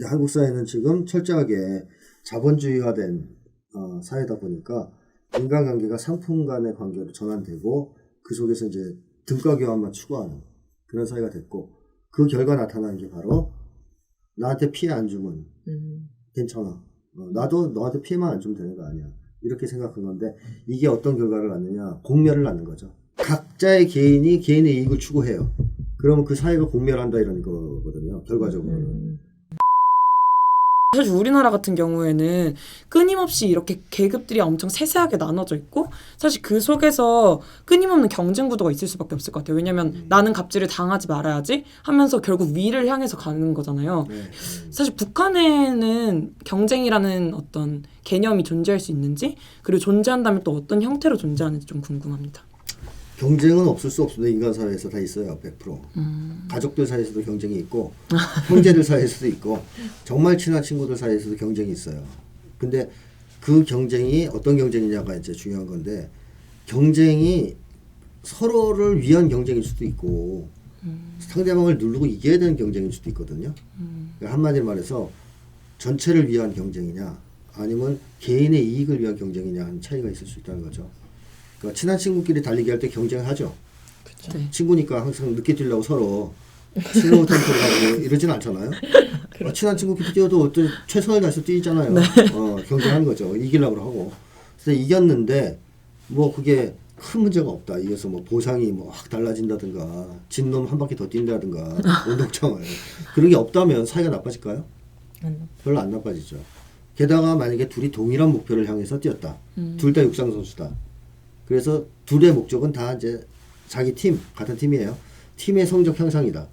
한국 사회는 지금 철저하게 자본주의화된 사회다 보니까 인간관계가 상품 간의 관계로 전환되고 그 속에서 이제 등가 교환만 추구하는 그런 사회가 됐고 그 결과 나타나는 게 바로 나한테 피해 안 주면 괜찮아. 나도 너한테 피해만 안 주면 되는 거 아니야. 이렇게 생각한 건데 이게 어떤 결과를 낳느냐. 공멸을 낳는 거죠. 각자의 개인이 개인의 이익을 추구해요. 그러면 그 사회가 공멸한다 이런 거거든요. 결과적으로는. 사실 우리나라 같은 경우에는 끊임없이 이렇게 계급들이 엄청 세세하게 나눠져 있고 사실 그 속에서 끊임없는 경쟁 구도가 있을 수밖에 없을 것 같아요. 왜냐면 나는 갑질을 당하지 말아야지 하면서 결국 위를 향해서 가는 거잖아요. 사실 북한에는 경쟁이라는 어떤 개념이 존재할 수 있는지 그리고 존재한다면 또 어떤 형태로 존재하는지 좀 궁금합니다. 경쟁은 없을 수 없습니다. 인간 사회에서 다 있어요. 100%. 가족들 사이에서도 경쟁이 있고 형제들 사이에서도 있고 정말 친한 친구들 사이에서도 경쟁이 있어요. 근데 그 경쟁이 어떤 경쟁이냐가 이제 중요한 건데 경쟁이 서로를 위한 경쟁일 수도 있고 상대방을 누르고 이겨야 되는 경쟁일 수도 있거든요. 그러니까 한마디로 말해서 전체를 위한 경쟁이냐 아니면 개인의 이익을 위한 경쟁이냐 하는 차이가 있을 수 있다는 거죠. 그러니까 친한 친구끼리 달리기 할 때 경쟁을 하죠. 그쵸. 친구니까 항상 늦게 뛰려고 서로 슬로우 템포로 가고 이러진 않잖아요. 친한 친구끼리 뛰어도 어떤 최선을 다해서 뛰잖아요. 네. 경쟁하는 거죠. 이기려고 하고. 그래서 이겼는데 뭐 그게 큰 문제가 없다. 이겨서 뭐 보상이 뭐 확 달라진다든가 진 놈 한 바퀴 더 뛴다든가 운동장을 그런 게 없다면 사이가 나빠질까요? 별로 안 나빠지죠. 게다가 만약에 둘이 동일한 목표를 향해서 뛰었다. 둘 다 육상 선수다. 그래서 둘의 목적은 다 이제 자기 팀, 같은 팀이에요. 팀의 성적 향상이다.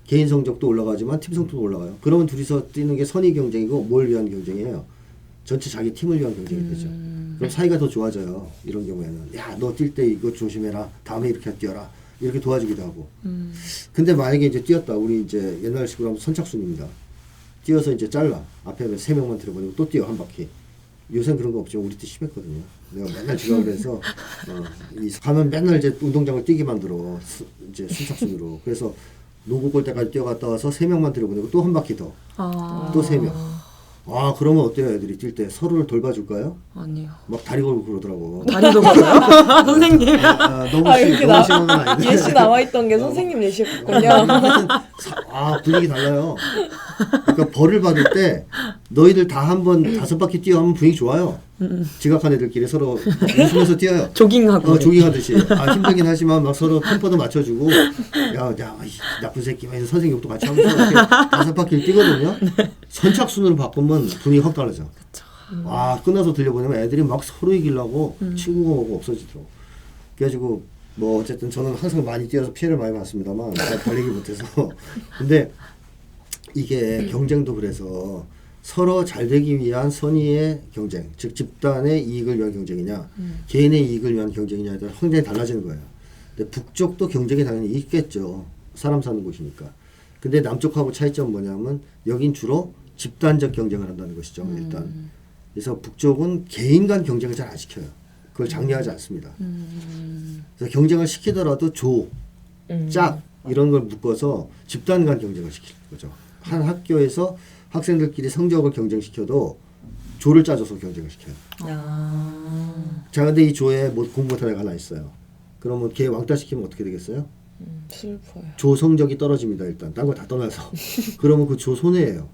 개인 성적도 올라가지만 팀 성적도 올라가요. 그러면 둘이서 뛰는 게 선의 경쟁이고 뭘 위한 경쟁이에요? 전체 자기 팀을 위한 경쟁이 되죠. 그럼 사이가 더 좋아져요. 이런 경우에는. 야, 너 뛸 때 이거 조심해라. 다음에 이렇게 뛰어라. 이렇게 도와주기도 하고. 근데 만약에 이제 뛰었다. 우리 이제 옛날식으로 하면 선착순입니다. 뛰어서 이제 잘라. 앞에 3명만 들어보내고 또 뛰어 한 바퀴. 요새는 그런 거 없죠. 우리 때 심했거든요. 내가 맨날 지각을 해서 가면 맨날 이제 운동장을 뛰게 만들어. 이제 순착순으로. 그래서 농구 골대까지 뛰어갔다 와서 3명만 들어보내고 또 한 바퀴 더. 또 3명. 그러면 어때요? 애들이 뛸 때 서로를 돌봐줄까요? 아니요. 막 다리 걸고 그러더라고. 다리도 걸어요? 선생님. 너무 심한 건 아닌데. 예시 나와있던 게 선생님 예시였군요. 분위기 달라요. 그러니까 벌을 받을 때 너희들 다 한번 5바퀴 뛰어 하면 분위기 좋아요. 지각한 애들끼리 서로 웃으면서 뛰어요. 조깅하고. 조깅하듯이. 힘들긴 하지만 막 서로 템포도 맞춰주고 야, 이 나쁜 새끼 막 해서 선생님 욕도 같이 하면서 이렇게 5바퀴를 뛰거든요. 선착순으로 바꾸면 분위기 확 달라져. 끝나서 들려보내면 애들이 막 서로 이기려고 친구가 오고 없어지더라고. 그래가지고 뭐 어쨌든 저는 항상 많이 뛰어서 피해를 많이 봤습니다만 달리기 못해서 근데 이게 경쟁도 그래서 서로 잘 되기 위한 선의의 경쟁, 즉 집단의 이익을 위한 경쟁이냐 개인의 이익을 위한 경쟁이냐에 따라 굉장히 달라지는 거예요. 근데 북쪽도 경쟁이 당연히 있겠죠. 사람 사는 곳이니까. 근데 남쪽하고 차이점은 뭐냐면 여긴 주로 집단적 경쟁을 한다는 것이죠. 일단. 그래서 북쪽은 개인 간 경쟁을 잘 안 시켜요. 그걸 장려하지 않습니다. 그래서 경쟁을 시키더라도 짝 이런 걸 묶어서 집단 간 경쟁을 시키는 거죠. 한 학교에서 학생들끼리 성적을 경쟁시켜도 조를 짜줘서 경쟁을 시켜요. 자, 근데 이 조에 뭐 공부 못하는 애가 하나 있어요. 그러면 걔 왕따 시키면 어떻게 되겠어요? 슬퍼요. 조 성적이 떨어집니다. 일단 딴 거 다 떠나서. 그러면 그 조 손해예요.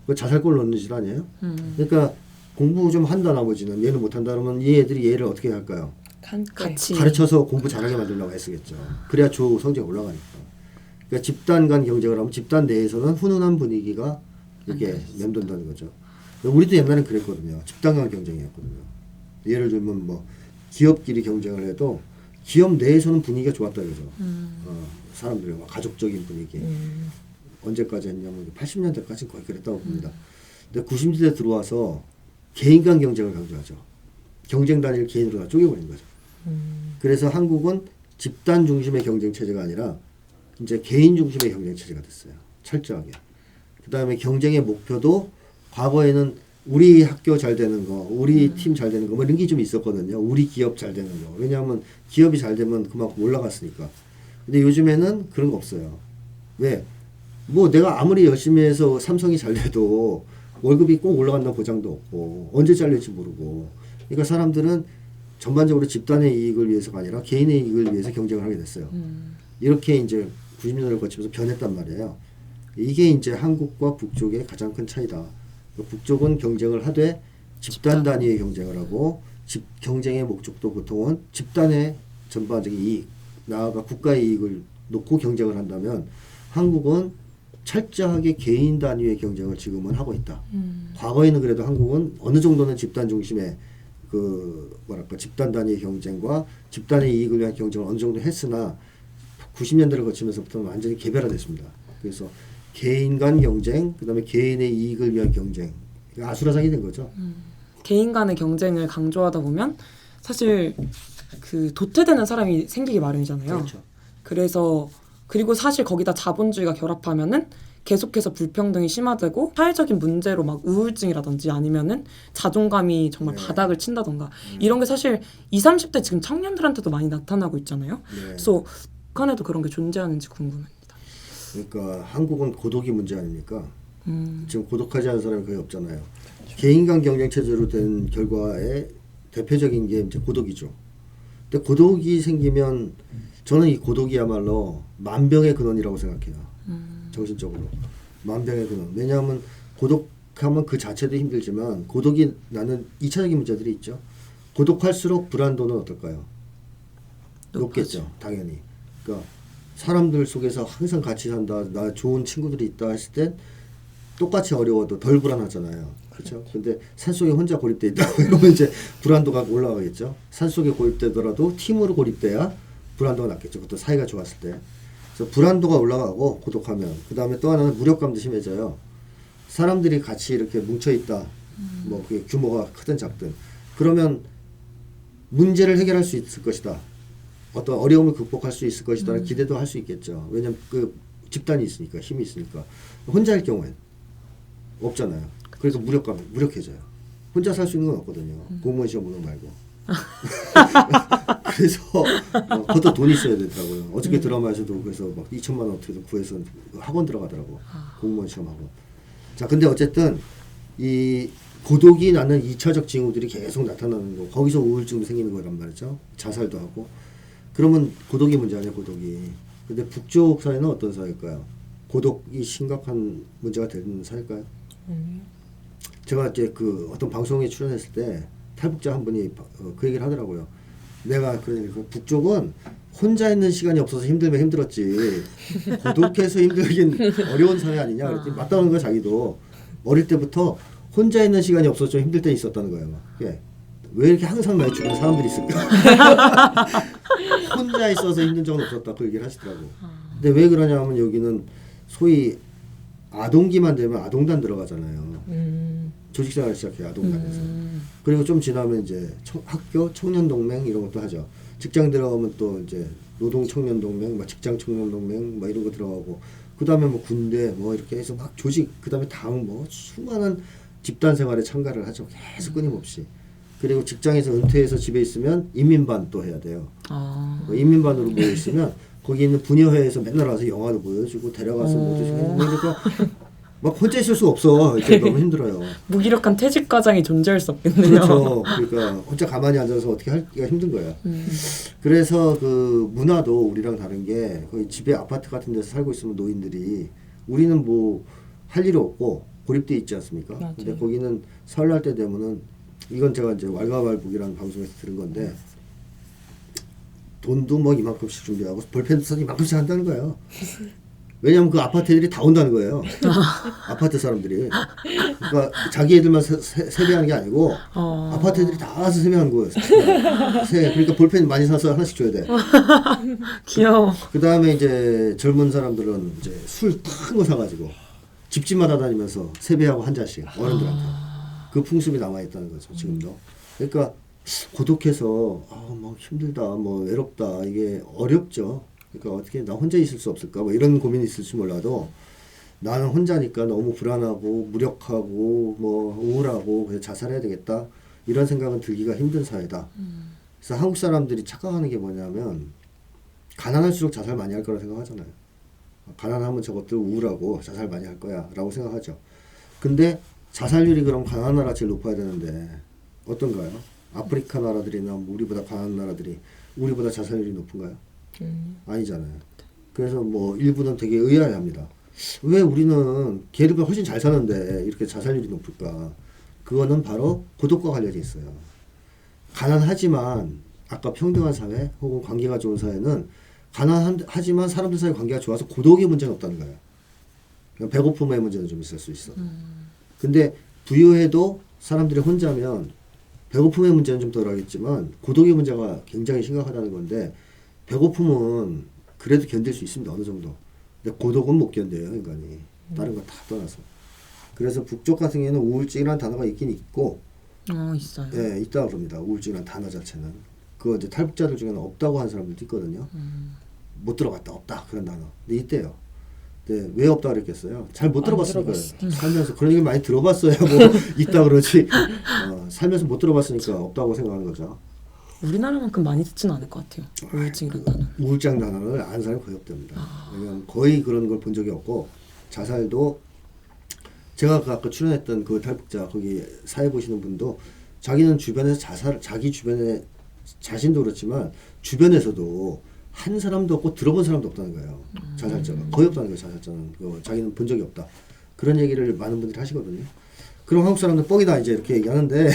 그 자살골 넣는 짓 아니에요? 그러니까 공부 좀 한다 나머지는 얘는 못한다 그러면 이 애들이 얘를 어떻게 할까요? 같이 가르쳐서 공부 잘하게 만들려고 애쓰겠죠. 그래야 조 성적이 올라가니까. 그러니까 집단 간 경쟁을 하면 집단 내에서는 훈훈한 분위기가 이렇게 맴돈다는 거죠. 우리도 옛날엔 그랬거든요. 집단 간 경쟁이었거든요. 예를 들면 뭐 기업끼리 경쟁을 해도 기업 내에서는 분위기가 좋았다 그러죠. 사람들이 가족적인 분위기. 언제까지 했냐면 80년대까지는 거의 그랬다고 봅니다. 근데 90년대 들어와서 개인 간 경쟁을 강조하죠. 경쟁 단위를 개인으로 다 쪼개버린 거죠. 그래서 한국은 집단 중심의 경쟁 체제가 아니라 이제 개인 중심의 경쟁 체제가 됐어요. 철저하게. 그 다음에 경쟁의 목표도 과거에는 우리 학교 잘 되는 거, 우리 팀 잘 되는 거, 뭐 이런 게 좀 있었거든요. 우리 기업 잘 되는 거. 왜냐하면 기업이 잘 되면 그만큼 올라갔으니까. 근데 요즘에는 그런 거 없어요. 왜? 뭐 내가 아무리 열심히 해서 삼성이 잘 돼도 월급이 꼭 올라간다는 보장도 없고 언제 잘릴지 모르고 그러니까 사람들은 전반적으로 집단의 이익을 위해서가 아니라 개인의 이익을 위해서 경쟁을 하게 됐어요. 이렇게 이제 90년대를 거치면서 변했단 말이에요. 이게 이제 한국과 북쪽의 가장 큰 차이다. 북쪽은 경쟁을 하되 집단 단위의 경쟁을 하고 경쟁의 목적도 보통은 집단의 전반적인 이익, 나아가 국가의 이익을 놓고 경쟁을 한다면 한국은 철저하게 개인 단위의 경쟁을 지금은 하고 있다. 과거에는 그래도 한국은 어느 정도는 집단 중심의 그 뭐랄까 집단 단위의 경쟁과 집단의 이익을 위한 경쟁을 어느 정도 했으나 90년대를 거치면서부터는 완전히 개별화됐습니다. 그래서 개인 간 경쟁, 그다음에 개인의 이익을 위한 경쟁, 아수라장이 된 거죠. 개인 간의 경쟁을 강조하다 보면 사실 그 도태되는 사람이 생기기 마련이잖아요. 그렇죠. 그래서 그리고 사실 거기다 자본주의가 결합하면은 계속해서 불평등이 심화되고 사회적인 문제로 막 우울증이라든지 아니면은 자존감이 정말 네. 바닥을 친다던가 이런 게 사실 20, 30대 지금 청년들한테도 많이 나타나고 있잖아요. 네. 그래서 북한에도 그런 게 존재하는지 궁금합니다. 그러니까 한국은 고독이 문제 아닙니까? 지금 고독하지 않은 사람이 거의 없잖아요. 개인 간 경쟁 체제로 된 결과의 대표적인 게 이제 고독이죠. 근데 고독이 생기면 저는 이 고독이야말로 만병의 근원이라고 생각해요. 정신적으로 만병의 근원. 왜냐하면 고독하면 그 자체도 힘들지만 고독이 나는 2차적인 문제들이 있죠. 고독할수록 불안도는 어떨까요? 높겠죠. 당연히. 그러니까 사람들 속에서 항상 같이 산다. 나 좋은 친구들이 있다 했을 땐 똑같이 어려워도 덜 불안하잖아요. 그렇죠? 근데 산속에 혼자 고립돼 있다 이러면 이제 불안도가 올라가겠죠. 산속에 고립되더라도 팀으로 고립돼야 불안도가 낮겠죠. 그것도 사이가 좋았을 때. 그래서 불안도가 올라가고 고독하면 그다음에 또 하나는 무력감도 심해져요. 사람들이 같이 이렇게 뭉쳐 있다. 뭐 그게 규모가 크든 작든 그러면 문제를 해결할 수 있을 것이다. 어떤 어려움을 극복할 수 있을 것이다라는 기대도 할 수 있겠죠. 왜냐면 그 집단이 있으니까 힘이 있으니까 혼자일 경우엔 없잖아요. 그래서 무력해져요. 혼자 살 수 있는 건 없거든요. 공무원 시험 보는 말고. 그래서 그것도 돈이 있어야 되더라고요. 어저께 드라마에서도 그래서 막 2천만 원 어떻게 구해서 학원 들어가더라고. 공무원 시험하고. 자, 근데 어쨌든 이 고독이 나는 2차적 징후들이 계속 나타나는 거. 거기서 우울증도 생기는 거란 말이죠. 자살도 하고. 그러면 고독이 문제 아니에요, 고독이. 근데 북쪽 사회는 어떤 사회일까요? 고독이 심각한 문제가 되는 사회일까요? 제가 이제 그 어떤 방송에 출연했을 때 탈북자 한 분이 그 얘기를 하더라고요. 내가 그러니까 북쪽은 혼자 있는 시간이 없어서 힘들면 힘들었지 고독해서 힘들긴 어려운 사회 아니냐 그랬더니 맞다는 거야. 자기도 어릴 때부터 혼자 있는 시간이 없어서 좀 힘들 때 있었다는 거예요. 막. 예. 왜 이렇게 항상 많이 죽는 사람들이 있을까? 혼자 있어서 힘든 적은 없었다 그 얘기를 하시더라고. 근데 왜 그러냐면 여기는 소위 아동기만 되면 아동단 들어가잖아요. 조직생활 시작해요. 아동단에서. 그리고 좀 지나면 이제 학교 청년동맹 이런 것도 하죠. 직장 들어가면 또 이제 노동청년동맹, 막 직장청년동맹 막 이런 거 들어가고 그 다음에 뭐 군대 뭐 이렇게 해서 막 조직 그 다음에 당 뭐 수많은 집단 생활에 참가를 하죠. 계속 끊임없이. 그리고 직장에서 은퇴해서 집에 있으면 인민반 또 해야 돼요. 인민반으로 모여 있으면 거기 있는 분여회에서 맨날 와서 영화도 보여주고 데려가서 뭐 드시고 그러니까 막 혼자 있을 수가 없어. 이제 너무 힘들어요. 무기력한 퇴직 과정이 존재할 수 없겠네요. 그렇죠. 그러니까 혼자 가만히 앉아서 어떻게 하기가 힘든 거야. 그래서 그 문화도 우리랑 다른 게 거의 집에 아파트 같은 데서 살고 있으면 노인들이 우리는 뭐 할 일이 없고 고립돼 있지 않습니까? 맞아요. 근데 거기는 설날 때 되면은 이건 제가 이제 왈가왈부기라는 방송에서 들은 건데 돈도 뭐 이만큼씩 준비하고 볼펜도 써서 이만큼씩 한다는 거예요. 왜냐하면 그 아파트 애들이 다 온다는 거예요. 아파트 사람들이. 그러니까 자기 애들만 세배하는 게 아니고 아파트 애들이 다 와서 세배하는 거예요. 그러니까 볼펜 많이 사서 하나씩 줘야 돼. 귀여워. 그 다음에 이제 젊은 사람들은 이제 술 큰 거 사가지고 집집마다 다니면서 세배하고 한 잔씩 어른들한테. 그 풍습이 남아있다는 거죠. 지금도. 그러니까 고독해서 막 힘들다 뭐 외롭다 이게 어렵죠. 그러니까 어떻게 나 혼자 있을 수 없을까 뭐 이런 고민이 있을지 몰라도 나는 혼자니까 너무 불안하고 무력하고 뭐 우울하고 그래서 자살해야 되겠다 이런 생각은 들기가 힘든 사회다. 그래서 한국 사람들이 착각하는 게 뭐냐면 가난할수록 자살 많이 할 거라 생각하잖아요. 가난하면 저것들 우울하고 자살 많이 할 거야라고 생각하죠. 근데 자살률이 그럼 가난한 나라 제일 높아야 되는데 어떤가요? 아프리카 나라들이나 뭐 우리보다 가난한 나라들이 우리보다 자살률이 높은가요? 아니잖아요. 그래서 뭐 일부는 되게 의아해합니다. 왜 우리는 걔들보다 훨씬 잘 사는데 이렇게 자살률이 높을까? 그거는 바로 고독과 관련이 있어요. 가난하지만 아까 평등한 사회 혹은 관계가 좋은 사회는 가난하지만 사람들 사이 관계가 좋아서 고독의 문제는 없다는 거예요. 그러니까 배고픔의 문제는 좀 있을 수 있어. 근데 부유해도 사람들이 혼자면 배고픔의 문제는 좀 덜하겠지만 고독의 문제가 굉장히 심각하다는 건데 배고픔은 그래도 견딜 수 있습니다. 어느 정도. 근데 고독은 못 견뎌요. 인간이. 다른 거 다 떠나서. 그래서 북쪽 같은 경우에는 우울증이라는 단어가 있긴 있고 있어요. 네, 있다고 그럽니다. 우울증이라는 단어 자체는. 그거 이제 탈북자들 중에는 없다고 하는 사람들도 있거든요. 못 들어봤다. 없다. 그런 단어. 근데 있대요. 네, 왜 없다 그랬겠어요? 잘 못 들어봤으니까. 살면서 그런 얘기 많이 들어봤어야 뭐 있다 그러지. 살면서 못 들어봤으니까 없다고 생각하는 거죠. 우리나라만큼 많이 듣지는 않을 것 같아요. 우울증이라는 단어. 우울증 단어를 아는 사람이 거의 없답니다. 왜냐면 거의 그런 걸 본 적이 없고 자살도 제가 아까 출연했던 그 탈북자 거기 사회 보시는 분도 자기는 주변에서 자기 주변에 자신도 그렇지만 주변에서도 한 사람도 없고 들어본 사람도 없다는 거예요. 자살자가 거의 없다는 거예요. 자살자는 자기는 본 적이 없다. 그런 얘기를 많은 분들이 하시거든요. 그럼 한국 사람들 뻥이다 이제 이렇게 얘기하는데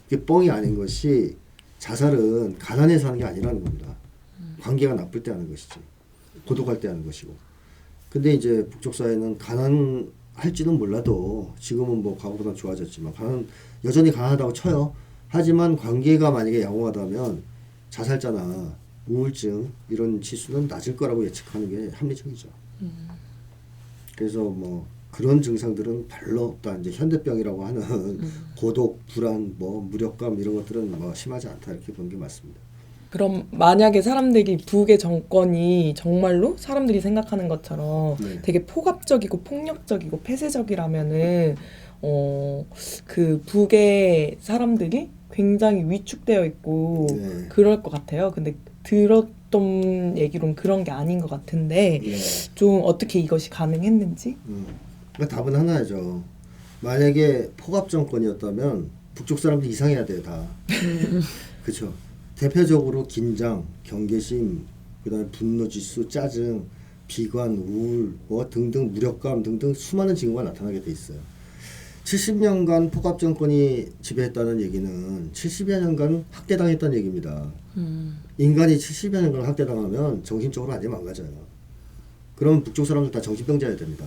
그게 뻥이 아닌 것이 자살은 가난해서 하는 게 아니라는 겁니다. 관계가 나쁠 때 하는 것이지. 고독할 때 하는 것이고. 근데 이제 북쪽 사회는 가난할지는 몰라도 지금은 뭐 과거보다 좋아졌지만 여전히 가난하다고 쳐요. 하지만 관계가 만약에 양호하다면 자살자나 우울증 이런 지수는 낮을 거라고 예측하는 게 합리적이죠. 그래서 뭐 그런 증상들은 별로 없다. 이제 현대병이라고 하는 고독, 불안, 뭐 무력감 이런 것들은 뭐 심하지 않다 이렇게 보는 게 맞습니다. 그럼 만약에 사람들이 북의 정권이 정말로 사람들이 생각하는 것처럼 네. 되게 포갑적이고 폭력적이고 폐쇄적이라면은 그 북의 사람들이 굉장히 위축되어 있고 네. 그럴 것 같아요. 근데 들었던 얘기로는 그런 게 아닌 것 같은데 네. 좀 어떻게 이것이 가능했는지? 그러니까 답은 하나죠. 만약에 포갑 정권이었다면 북쪽 사람들이 이상해야 돼요 다. 그렇죠. 대표적으로 긴장, 경계심, 그다음에 분노지수, 짜증, 비관, 우울, 뭐 등등 무력감 등등 수많은 징후가 나타나게 돼 있어요. 70년간 포갑 정권이 지배했다는 얘기는 70여 년간 학대당했다는 얘기입니다. 인간이 70여 년간 학대당하면 정신적으로 완전히 망가져요. 그러면 북쪽 사람들 다 정신병자여야 됩니다.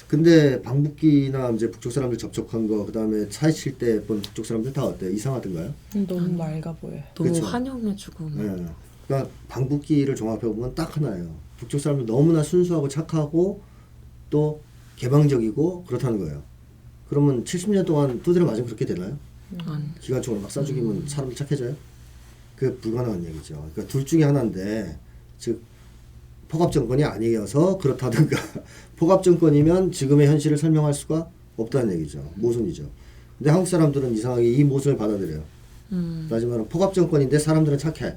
근데 방북기나 이제 북쪽 사람들 접촉한 거, 그 다음에 4.27 때 본 북쪽 사람들 다 어때요? 이상하던가요? 너무 맑아 보여요. 너무 그쵸. 환영해주고. 네. 그러니까 방북기를 종합해보면 딱 하나예요. 북쪽 사람들 너무나 순수하고 착하고 또 개방적이고 그렇다는 거예요. 그러면 70년 동안 두드려 맞으면 그렇게 되나요? 기관총으로 막 쏴죽이면 사람들 착해져요? 그게 불가능한 얘기죠. 그러니까 둘 중에 하나인데, 즉 포갑 정권이 아니어서 그렇다든가 포갑 정권이면 지금의 현실을 설명할 수가 없다는 얘기죠. 모순이죠. 근데 한국 사람들은 이상하게 이 모순을 받아들여요. 따지면 포갑 정권인데 사람들은 착해.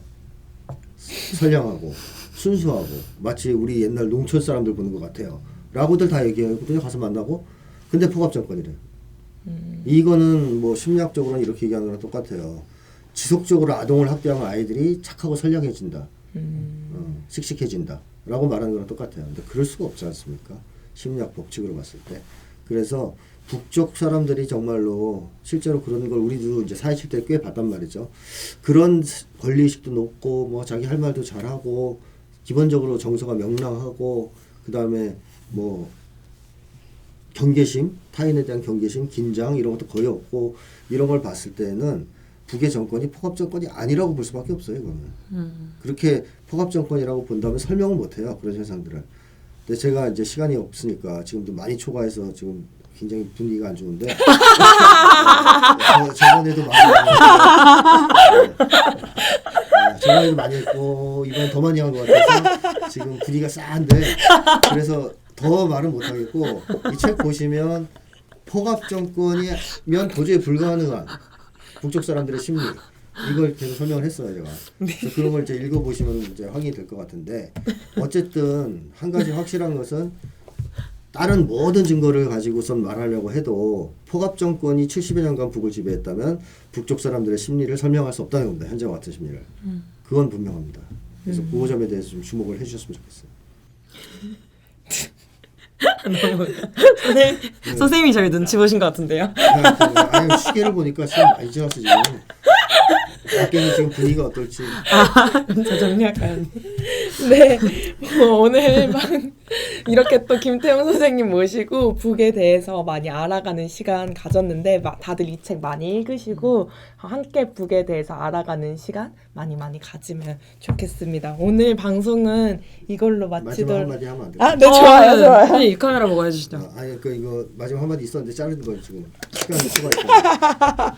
선량하고 순수하고 마치 우리 옛날 농촌 사람들 보는 것 같아요. 라고들 다 얘기하거든요. 가서 만나고. 근데 포갑 정권이래요. 이거는 뭐 심리학적으로는 이렇게 얘기하는 거랑 똑같아요. 지속적으로 아동을 학대하면 아이들이 착하고 선량해진다. 씩씩해진다. 라고 말하는 거랑 똑같아요. 근데 그럴 수가 없지 않습니까? 심리학 법칙으로 봤을 때. 그래서 북쪽 사람들이 정말로 실제로 그런 걸 우리도 이제 4.27 때 꽤 봤단 말이죠. 그런 권리의식도 높고 뭐 자기 할 말도 잘하고 기본적으로 정서가 명랑하고 그 다음에 뭐 경계심, 타인에 대한 경계심, 긴장 이런 것도 거의 없고 이런 걸 봤을 때는 북의 정권이 포갑 정권이 아니라고 볼 수밖에 없어요. 이거는. 그렇게 포갑 정권이라고 본다면 설명을 못해요. 그런 현상들을. 근데 제가 이제 시간이 없으니까 지금도 많이 초과해서 지금 굉장히 분위기가 안 좋은데 저번에도 많이 했고 이번에 더 많이 한 것 같아서 지금 분위기가 싸한데 그래서 더 말은 못하겠고 이 책 보시면 포갑 정권이면 도저히 불가능한 북쪽 사람들의 심리 이걸 계속 설명을 했어요, 제가. 그래서 그런 걸 이제 읽어보시면 이제 확인이 될 것 같은데, 어쨌든 한 가지 확실한 것은 다른 모든 증거를 가지고선 말하려고 해도 포갑 정권이 70여 년간 북을 지배했다면 북쪽 사람들의 심리를 설명할 수 없다는 겁니다. 현재와 같은 심리를. 그건 분명합니다. 그래서 그 점에 대해서 좀 주목을 해주셨으면 좋겠어요. 선생님이 저희 눈치 보신 것 같은데요. 아니, 시계를 보니까 시간 많이 지났어 지금. 밖에는 지금 분위기가 어떨지. 저 정리할까요? 네, 오늘 막 이렇게 또 김태형 선생님 모시고 북에 대해서 많이 알아가는 시간 가졌는데 다들 이 책 많이 읽으시고 함께 북에 대해서 알아가는 시간 많이 가지면 좋겠습니다. 오늘 방송은 이걸로 마지막 마치도록. 한마디 하면 안 돼요? 아, 네, 좋아요, 좋아요. 이 카메라 보고 해주시죠. 아니 이거 마지막 한마디 있었는데 자르는 거예요 지금. 시간이 초과했어요.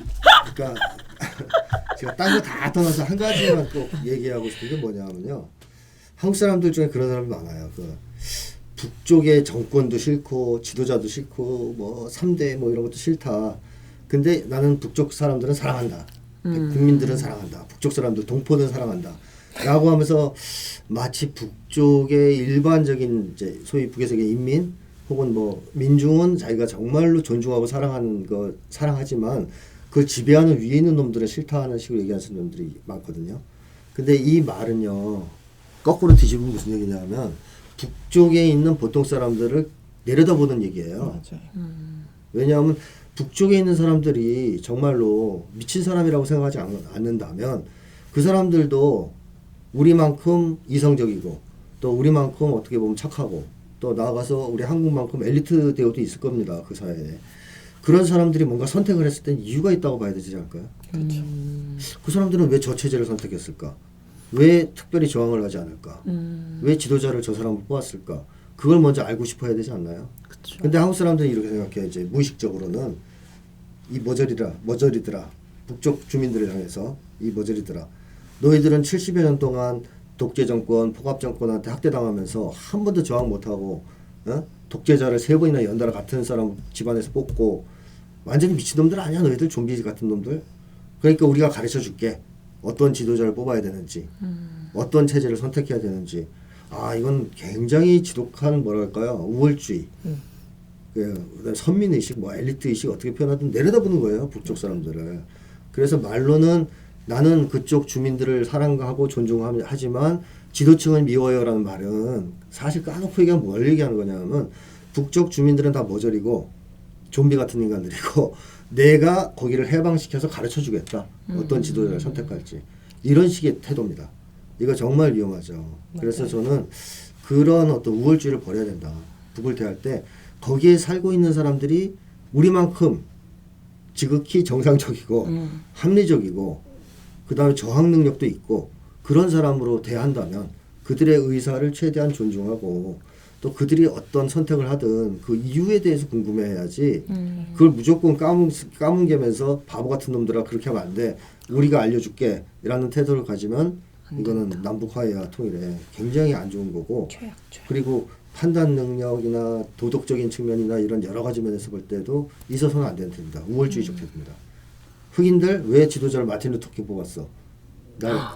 그러니까 제가 딴 거 다 떠나서 한 가지만 꼭 얘기하고 싶은 게 뭐냐면요. 한국 사람들 중에 그런 사람이 많아요. 북쪽의 정권도 싫고 지도자도 싫고 뭐 3대 뭐 이런 것도 싫다. 근데 나는 북쪽 사람들은 사랑한다. 국민들은 사랑한다. 북쪽 사람들 동포는 사랑한다. 라고 하면서 마치 북쪽의 일반적인 이제 소위 북에서의 인민 혹은 뭐 민중은 자기가 정말로 존중하고 사랑하는 거 사랑하지만 그걸 지배하는 위에 있는 놈들은 싫다는 식으로 얘기하시는 놈들이 많거든요. 근데 이 말은요. 거꾸로 뒤집으면 무슨 얘기냐면 북쪽에 있는 보통 사람들을 내려다보는 얘기예요. 맞아요. 왜냐하면 북쪽에 있는 사람들이 정말로 미친 사람이라고 생각하지 않는다면 그 사람들도 우리만큼 이성적이고 또 우리만큼 어떻게 보면 착하고 또 나아가서 우리 한국만큼 엘리트 대우도 있을 겁니다. 그 사회에. 그런 사람들이 뭔가 선택을 했을 땐 이유가 있다고 봐야 되지 않을까요? 그렇죠. 그 사람들은 왜 저 체제를 선택했을까? 왜 특별히 저항을 하지 않을까? 왜 지도자를 저 사람을 뽑았을까? 그걸 먼저 알고 싶어야 되지 않나요? 그쵸. 근데 한국 사람들은 이렇게 생각해. 이제 무의식적으로는 이 머저리들아 북쪽 주민들을 향해서 이 머저리들아 너희들은 70여 년 동안 독재 정권, 포갑 정권한테 학대당하면서 한 번도 저항 못하고 독재자를 3번이나 연달아 같은 사람 집안에서 뽑고 완전히 미친놈들 아니야 너희들 좀비 같은 놈들. 그러니까 우리가 가르쳐 줄게. 어떤 지도자를 뽑아야 되는지 어떤 체제를 선택해야 되는지. 아 이건 굉장히 지독한 뭐랄까요 우월주의 선민의식 뭐 엘리트의식 어떻게 표현하든 내려다보는 거예요 북쪽 사람들을. 그래서 말로는 나는 그쪽 주민들을 사랑하고 존중하지만 지도층을 미워요라는 말은 사실 까놓고 얘기하면 뭘 얘기하는 거냐면 북쪽 주민들은 다 머저리고 좀비 같은 인간들이고 내가 거기를 해방시켜서 가르쳐주겠다. 어떤 지도자를 선택할지. 이런 식의 태도입니다. 이거 정말 위험하죠. 그래서 저는 그런 어떤 우월주의를 버려야 된다. 북을 대할 때 거기에 살고 있는 사람들이 우리만큼 지극히 정상적이고 합리적이고 그 다음에 저항 능력도 있고 그런 사람으로 대한다면 그들의 의사를 최대한 존중하고 또 그들이 어떤 선택을 하든 그 이유에 대해서 궁금해야지 그걸 무조건 까뭉개면서 바보 같은 놈들아 그렇게 하면 안 돼. 우리가 알려줄게 라는 태도를 가지면 이거는 남북 화해와 통일에 굉장히 안 좋은 거고 최악. 그리고 판단 능력이나 도덕적인 측면이나 이런 여러 가지 면에서 볼 때도 있어서는 안 되는 태도입니다. 우월주의적 태도입니다. 흑인들 왜 지도자를 마틴 루터 킹 뽑았어?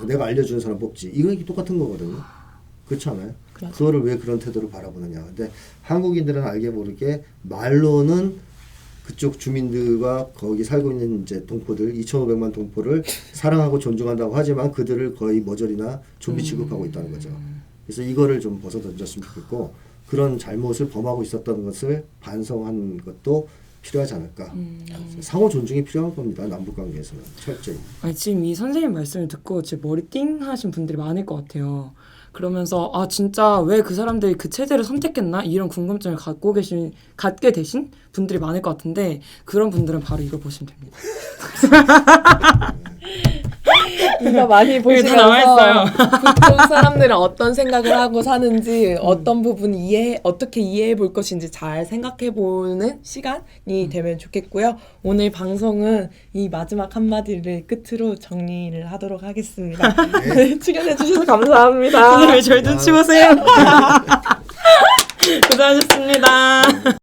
내가 알려주는 사람 뽑지. 이거 똑같은 거거든요. 그렇지 않아요? 맞아. 그거를 왜 그런 태도로 바라보느냐. 근데 한국인들은 알게 모르게 말로는 그쪽 주민들과 거기 살고 있는 이제 동포들 2,500만 동포를 사랑하고 존중한다고 하지만 그들을 거의 머저리나 좀비 취급하고 있다는 거죠. 그래서 이거를 좀 벗어던졌으면 좋겠고 그런 잘못을 범하고 있었던 것을 반성하는 것도 필요하지 않을까. 상호 존중이 필요한 겁니다. 남북 관계에서는 철저히. 아니, 지금 이 선생님 말씀을 듣고 제 머리 띵 하신 분들이 많을 것 같아요. 그러면서 아 진짜 왜 그 사람들이 그 체제를 선택했나 이런 궁금증을 갖게 되신 분들이 많을 것 같은데 그런 분들은 바로 이걸 보시면 됩니다. 이거 많이 다 보시면서 나와있어요. 북쪽 사람들은 어떤 생각을 하고 사는지 어떤 부분 어떻게 이해해 볼 것인지 잘 생각해 보는 시간이 되면 좋겠고요. 오늘 방송은 이 마지막 한마디를 끝으로 정리를 하도록 하겠습니다. 네, 출연해 주셔서 감사합니다. 선생님 저희 눈치 보세요. 고생하셨습니다.